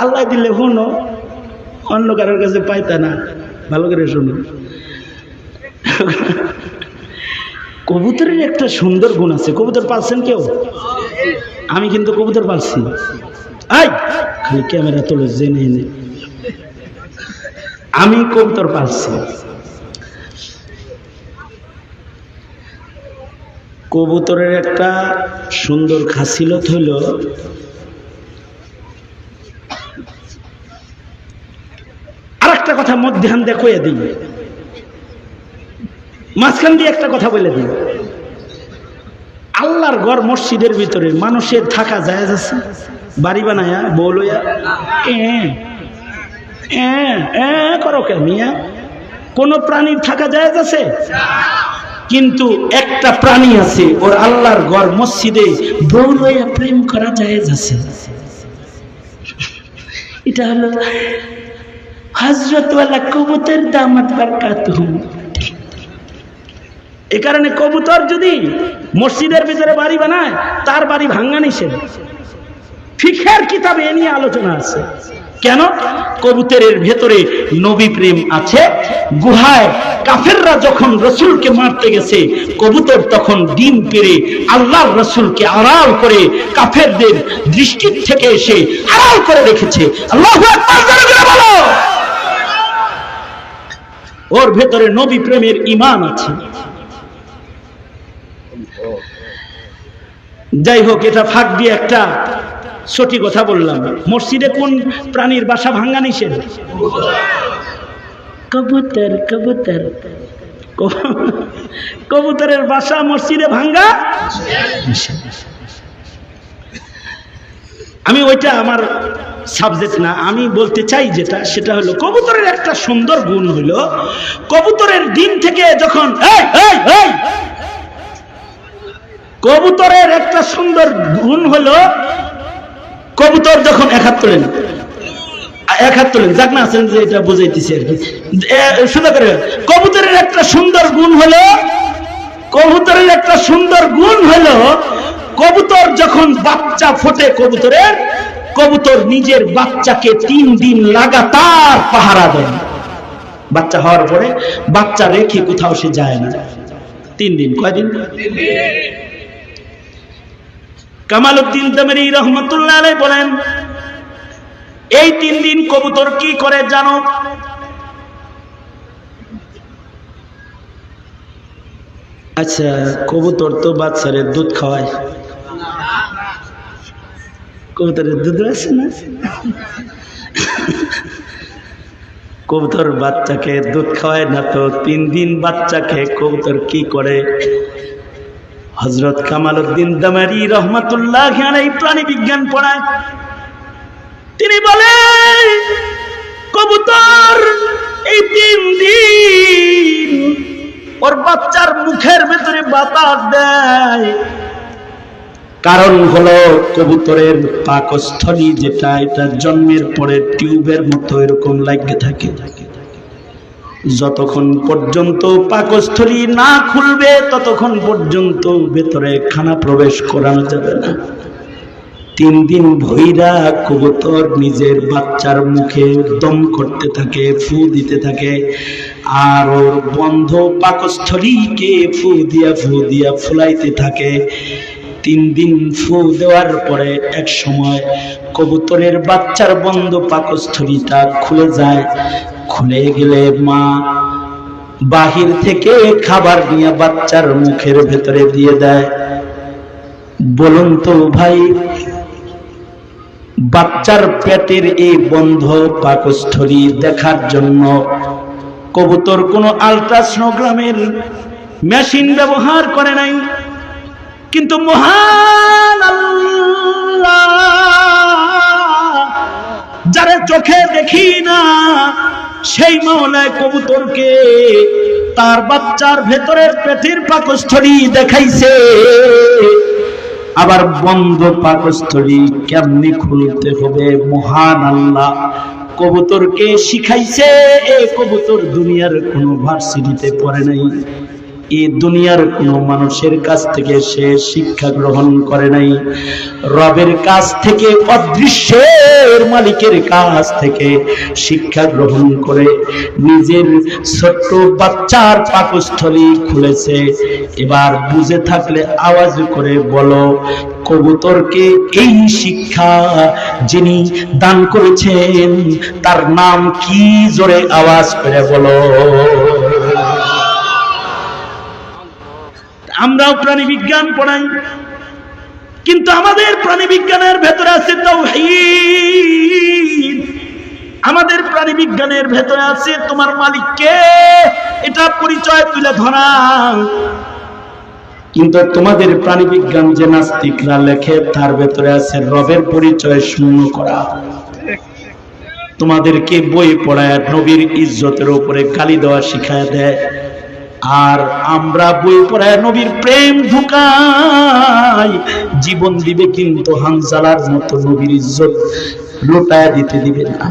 আল্লাহ দিলে শুনো, অন্য কারোর কাছে পাইতা না। ভালো করে শুনো, কবুতরের একটা সুন্দর গুণ আছে। কবুতর পালছেন কেউ? আমি কিন্তু কবুতর পালছি। আই খালি ক্যামেরা তোলে জেনে এনে, আমি কবুতর পালছি। কবুতরের একটা সুন্দর খাসিলত হইল, আর একটা কথা মধ্যাহ্ন দিয়ে কয়ে দিই, মাঝখান দিয়ে একটা কথা বলে দিই। আল্লাহর ঘর মসজিদের ভিতরে মানুষের থাকা জায়েজ আছে? বাড়ি বানায়া বউ লইয়া করো কে মিয়া? কোন প্রাণীর থাকা জায়েজ আছে? কিন্তু একটা প্রাণী আছে, ওর আল্লাহর ঘর মসজিদে বউ লইয়া প্রেম করা জায়েজ আছে। এটা হলো হযরত ওয়ালা কবুতর দামাত বারকাতুহু। এ কারণে কবুতর যদি মসজিদের ভিতরে বাড়ি বানায়, তার বাড়ি ভাঙ্গা নিষেধ। ফিকহের কিতাবে এ নিয়ে আলোচনা আছে। কেন? কবুতরের ভেতরে নবী প্রেম আছে। গুহায় কাফেররা যখন রাসূলকে মারতে গেছে, কবুতর তখন ডিম পেড়ে আল্লাহর রাসূলকে আড়াল করে কাফেরদের দৃষ্টির থেকে এসে আড়াল করে রেখেছে। আল্লাহু আকবার জোরে বলো। ওর ভেতরে নবী প্রেমের ঈমান আছে। যাই হোক, এটা ফাঁক দিয়ে একটা সঠিক কথা বললাম। মসজিদে কোন প্রাণীর বাসা ভাঙ্গা নিষেধ? কবুতর। কবুতর কবুতরের বাসা মসজিদে ভাঙ্গা নিষেধ। আমি ওইটা আমার সাবজেক্ট না। আমি বলতে চাই যেটা, সেটা হলো কবুতরের একটা সুন্দর গুণ হলো, কবুতরের দিন থেকে যখন কবুতরের একটা সুন্দর গুণ হলো, কবুতর যখন এক হাত তোলেন যাক না আছেন যে এটা বুঝাইতেছি আর কি, শুধু করে। কবুতরের একটা সুন্দর গুণ হলো, কবুতর যখন বাচ্চা ফোটে, কবুতর নিজের বাচ্চাকে 3 দিন লাগাতার পাহারা দেয়। বাচ্চা হওয়ার পরে বাচ্চা রেখে কোথাও সে যায় না। 3 দিন। কয়দিন? কামালউদ্দিন তাবরি রহমাতুল্লাহ আলাইহি বলেন, এই 3 দিন কবুতর কি করে জানো? আচ্ছা, কবুতর তো বাচ্চারে দুধ খাওয়ায়। কবুতরের দুধ আছে না? কবুতর বাচ্চাকে দুধ খাওয়ায় না তো 3 দিন বাচ্চাকে কবুতর কি করে? হযরত কামালউদ্দিন তাবরি রহমাতুল্লাহ আলাইহি প্রাণী বিজ্ঞান পড়ায়। তিনি বলেন, কবুতর এই 3 দিন ওর বাচ্চার মুখের ভেতরে বাতাস দেয়। কারণ হলো কবুতরের পাকস্থলী যেটা, এটা জন্মের পরে টিউবের মতো এরকম লাগিয়ে থাকে। যতক্ষণ পর্যন্ত পাকস্থলী না খুলবে, ততক্ষণ পর্যন্ত ভেতরে খানা প্রবেশ করানো যাবে না। 3 দিন ভৈরা কবুতর নিজের বাচ্চার মুখে দম করতে থাকে, ফু দিতে থাকে, আর ওর বন্ধ পাকস্থলীকে ফু দিয়া ফুলাইতে থাকে। 3 দিন ফু দেওয়ার পরে এক সময় কবুতরের বাচ্চার বন্ধ পাকস্থলীটা খুলে যায়। খুলে গেলে মা বাহির থেকে খাবার নিয়ে বাচ্চার মুখের ভেতরে দিয়ে দেয়। বলুন তো ভাই, বাচ্চার পেটের এই বন্ধ পাকস্থলী দেখার জন্য কবুতর কোনো আল্ট্রাসোনোগ্রামের মেশিন ব্যবহার করে নাই। কিন্তু মহান আল্লাহ, যারা চোখে দেখি না, সেই মাওলা কবুতরকে তার বাচ্চার ভেতরের পেটের পাকস্থলী দেখাইছে। আবার বন্ধ পাকস্থলী কেমনি খুলতে হবে মহান আল্লাহ কবুতরকে শিখাইছে। এই কবুতর দুনিয়ার কোনো ভার্সিটিতে পড়ে নাই, এই দুনিয়ার কোনো মানুষের কাছ থেকে সে শিক্ষা গ্রহণ করে নাই, রবের কাছ থেকে, অদৃশ্যের মালিকের কাছ থেকে শিক্ষা গ্রহণ করে নিজের ছোট্ট বাচ্চার পাকস্থলী খুলেছে। এবার বুঝে থাকলে আওয়াজ করে বলো, কবুতরকে এই শিক্ষা যিনি দান করেছেন তার নাম কি? জোরে আওয়াজ করে বলো। আমরাও প্রাণী বিজ্ঞান পড়াই, কিন্তু আমাদের প্রাণী বিজ্ঞানের ভেতরে আছে তাওহীদ। আমাদের প্রাণী বিজ্ঞানের ভেতরে আছে তোমার মালিককে, এটা পরিচয় তুলে ধরা। কিন্তু তোমাদের প্রাণী বিজ্ঞান যে নাস্তিকরা লেখে তার ভেতরে আছে রবের পরিচয় শূন্য করা। তোমাদেরকে বই পড়ায় নবীর ইজ্জতের উপরে গালি দেওয়া শিখায় দেয়, আর আমরা বই পড়ায় নবীর প্রেম ঢুকাই। জীবন দিবে কিন্তু হানজালার মতো নবীর ইজ্জত লুটায় দিতে দিবে না।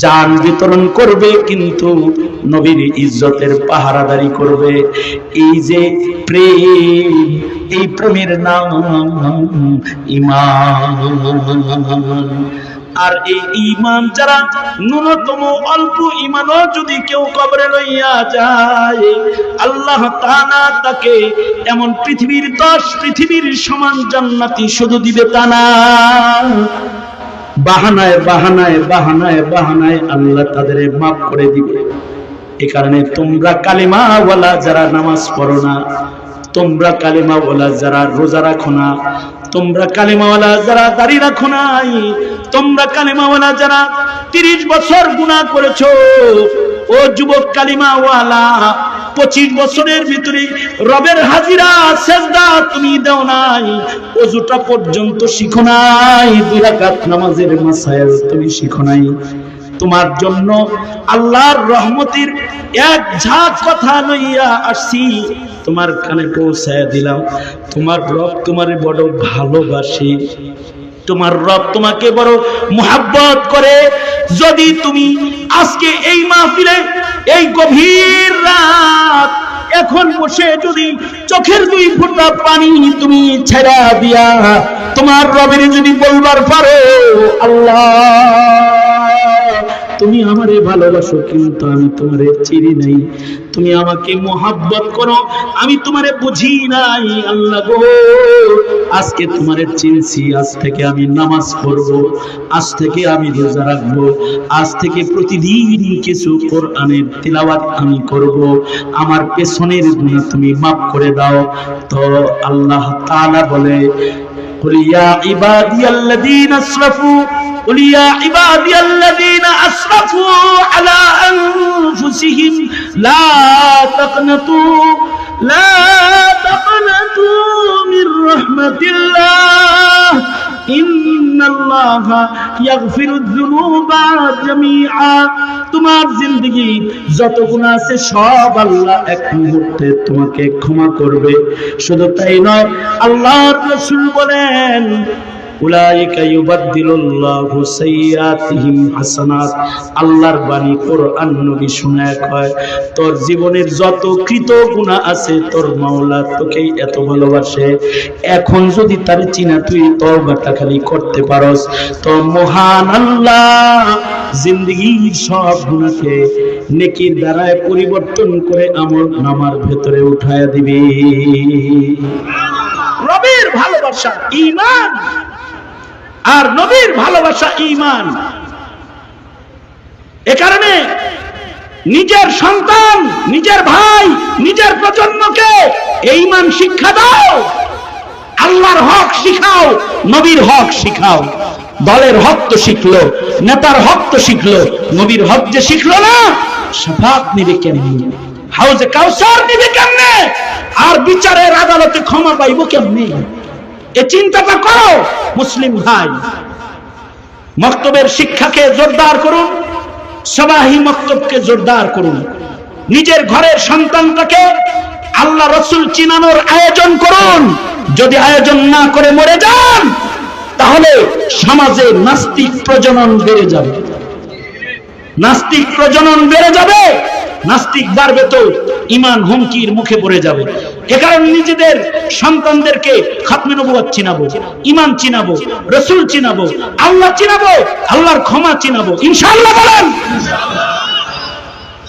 জান বিতরণ করবে কিন্তু নবীর ইজ্জতের পাহারাদারি করবে। এই যে প্রেম, এই প্রেমের নাম ঈমান। আর এই ঈমান যারা ন্যূনতম অল্প ঈমানও যদি কেউ কবরে লইয়া যায়, আল্লাহ তাআলা তাকে এমন পৃথিবীর 10 পৃথিবীর সমান জান্নাতি শুধু দিবে তা না, বাহানায় বাহানায় বাহানায় বাহানায় আল্লাহ তাদের মাফ করে দিবে। এ কারণে তোমরা কালিমাওয়ালা যারা নামাজ পড়ো না, তোমরা কালিমাওয়ালা যারা রোজা রাখো না, তোমরা কালিমাওয়ালা যারা দাড়ি রাখো নাই, তোমরা কালিমাওয়ালা যারা 30 বছর গুনাহ করেছো, ও যুবক কালিমাওয়ালা 25 বছরের ভিতরে রবের হাজিরা সেজদা তুমি দাও নাই, ওযুটা পর্যন্ত শিখো নাই, 2 রাকাত নামাজের মাসাইল তুমি শিখো নাই। তোমার জন্য আল্লাহর রহমতের এক ঝাঁক কথা লইয়া আসছি, তোমার কানে পৌঁছায় দিলাম। তোমার রব তোমারে বড় ভালোবাসে, তোমার রব তোমাকে বড় মুহাব্বত করে। যদি তুমি আজকে এই মাহফিলে এই গভীর রাত এখন বসে যদি চোখের 2 ফোঁটা পানি তুমি ছেড়া দিয়া তোমার রবের যদি বলবার পারো, আল্লাহ তুমি আমারে ভালোবাসো কিন্তু আমি তোমারে চিনি নাই, তুমি আমাকে মুহাব্বত করো আমি তোমারে বুঝি নাই। আল্লাহ গো, আজকে তোমারে চিনছি, আজ থেকে আমি নামাজ পড়বো, আজ থেকে আমি রোজা রাখবো, আজ থেকে প্রতিদিন কিছু কোরআনের তিলাওয়াত আমি করব, আমার পেছনের গুনাহ তুমি মাফ করে দাও। তো আল্লাহ তাআলা বলে, قل يا عبادي الذين اسرفوا قل يا عبادي الذين اسرفوا على انفسهم لا تقنطوا من رحمة الله إن الله يغفر الذنوب جميعا। তোমার জিন্দেগি যত গুনাহ আছে সব আল্লাহ এক মুহূর্তে তোমাকে ক্ষমা করবে। শুধু তাই নয়, আল্লাহর রাসূল বলেন, উলাইকা ইউবাদদিলুল্লাহু সাইয়্যাতিহিম হাসানাত। আল্লাহর বাণী কোরআন নবী শোনায় কয়, তোর জীবনের যত কৃত গুনাহ আছে তোর মাওলা তোকেই এত ভালোবাসে, এখন যদি তার চিনা তুই তওবাটা খালি করতে পারস তো মহান আল্লাহ জিন্দেগির সব গুনাহকে নেকির দ্বারায় পরিবর্তন করে আমল নামার ভেতরে উঠায়া দিবে। রবের ভালোবাসা ঈমান, আর নবীর ভালোবাসা ঈমান। এ কারণে নিজের সন্তান, নিজের ভাই, নিজের প্রজন্মকে ঈমান শিক্ষা দাও, আল্লাহর হক শিখাও, নবীর হক শিখাও। দলের হক তো শিখলো, নেতার হক তো শিখলো, নবীর হক যে শিখলো না, শাফাত নিবে কেমনে, হাউজে কাউসার নিবে কেমনে, আর বিচারের আদালতে ক্ষমা পাইবো কেমনে? এই চিন্তাটা করো মুসলিম ভাই। মক্তবের শিক্ষাকে জোরদার করুন, সবাহি মক্তবকে জোরদার করুন, নিজের ঘরের সন্তানটাকে আল্লাহ রাসূল চিনানোর আয়োজন করুন। যদি আয়োজন না করে মরে যান তাহলে সমাজে নাস্তিক প্রজনন বেড়ে যাবে, নাস্তিক প্রজনন বেড়ে যাবে। নাস্তিক বাড়বে তো ঈমান হুমকির মুখে পড়ে যাবে। এ কারণে নিজেদের সন্তানদেরকে খাতমে নবুয়ত চিনাবো, ঈমান চিনাবো, রাসূল চিনাবো, আল্লাহ চিনাবো, আল্লাহর ক্ষমা চিনাবো ইনশাআল্লাহ। বলেন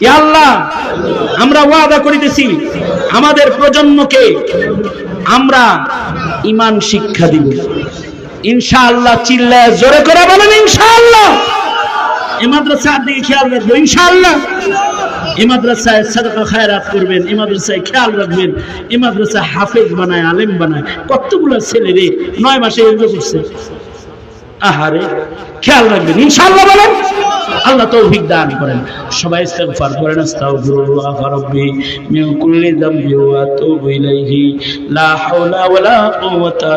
ইয়া আল্লাহ, আমরা ওয়াদা করিতেছি আমাদের প্রজন্মকে আমরা ঈমান শিক্ষা দিব ইনশাআল্লাহ। চিল্লায় জোরে করে বলেন ইনশাআল্লাহ। এই মাদ্রাসার দিকে খেয়াল রাখবো ইনশাআল্লাহ। এই মাদ্রাসায় সাদাকা খায়রাত করবেন, এই মাদ্রাসায় খেয়াল রাখবেন, এই মাদ্রাসায় হাফেজ বানায়, আলেম বানায়। কতগুলো ছেলে রে 9 মাসে এমবি করছে, আহারে খেয়াল রাখবেন ইনশাআল্লাহ। বলেন আল্লাহ তৌফিক দান করেন। সবাই ইস্তিগফার করেন, আস্তাগফিরুল্লাহ রাব্বি মিন কুল্লি যামবি ওয়া আতুবু ইলাইহি লা হাওলা ওয়ালা কুওয়াতা